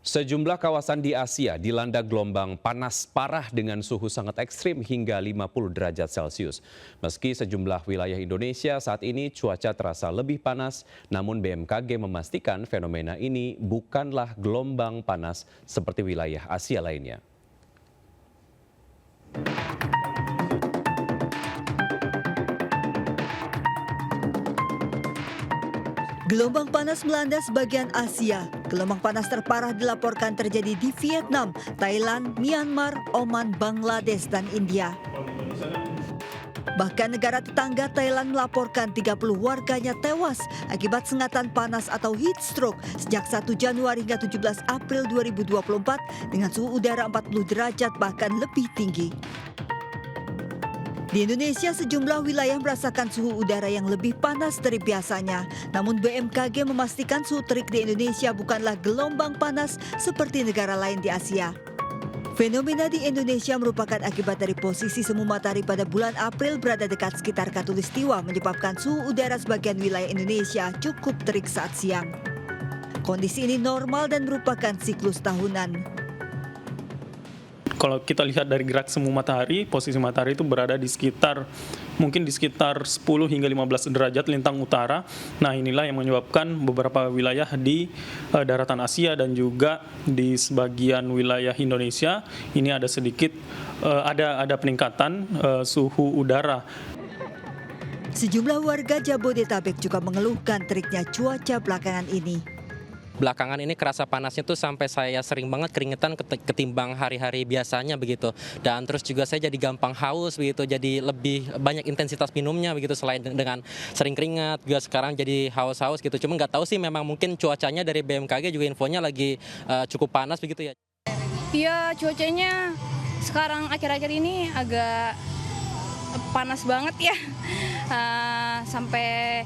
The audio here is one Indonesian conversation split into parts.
Sejumlah kawasan di Asia dilanda gelombang panas parah dengan suhu sangat ekstrim hingga 50 derajat Celcius. Meski sejumlah wilayah Indonesia saat ini cuaca terasa lebih panas, namun BMKG memastikan fenomena ini bukanlah gelombang panas seperti wilayah Asia lainnya. Gelombang panas melanda sebagian Asia. Gelombang panas terparah dilaporkan terjadi di Vietnam, Thailand, Myanmar, Oman, Bangladesh, dan India. Bahkan negara tetangga Thailand melaporkan 30 warganya tewas akibat sengatan panas atau heat stroke sejak 1 Januari hingga 17 April 2024 dengan suhu udara 40 derajat bahkan lebih tinggi. Di Indonesia, sejumlah wilayah merasakan suhu udara yang lebih panas dari biasanya. Namun BMKG memastikan suhu terik di Indonesia bukanlah gelombang panas seperti negara lain di Asia. Fenomena di Indonesia merupakan akibat dari posisi semu matahari pada bulan April berada dekat sekitar Khatulistiwa menyebabkan suhu udara sebagian wilayah Indonesia cukup terik saat siang. Kondisi ini normal dan merupakan siklus tahunan. Kalau kita lihat dari gerak semu matahari, posisi matahari itu berada di sekitar 10 hingga 15 derajat lintang utara. Nah, inilah yang menyebabkan beberapa wilayah di daratan Asia dan juga di sebagian wilayah Indonesia ini ada sedikit ada peningkatan suhu udara. Sejumlah warga Jabodetabek juga mengeluhkan teriknya cuaca belakangan ini. Belakangan ini kerasa panasnya tuh sampai saya sering banget keringetan ketimbang hari-hari biasanya begitu. Dan terus juga saya jadi gampang haus begitu, jadi lebih banyak intensitas minumnya begitu selain dengan sering keringat juga sekarang jadi haus-haus gitu. Cuma nggak tahu sih memang mungkin cuacanya dari BMKG juga infonya lagi cukup panas begitu ya. Iya, cuacanya sekarang akhir-akhir ini agak panas banget ya. Sampai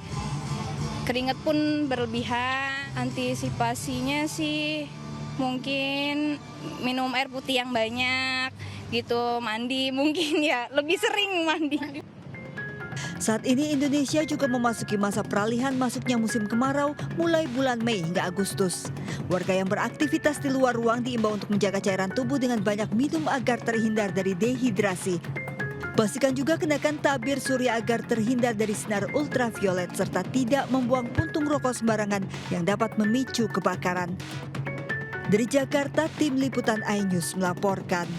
keringat pun berlebihan. Antisipasinya sih mungkin minum air putih yang banyak gitu, mandi mungkin ya lebih sering mandi. Saat ini Indonesia juga memasuki masa peralihan masuknya musim kemarau mulai bulan Mei hingga Agustus. Warga yang beraktivitas di luar ruang diimbau untuk menjaga cairan tubuh dengan banyak minum agar terhindar dari dehidrasi. Pastikan juga kenakan tabir surya agar terhindar dari sinar ultraviolet serta tidak membuang puntung rokok sembarangan yang dapat memicu kebakaran. Dari Jakarta, tim liputan iNews melaporkan.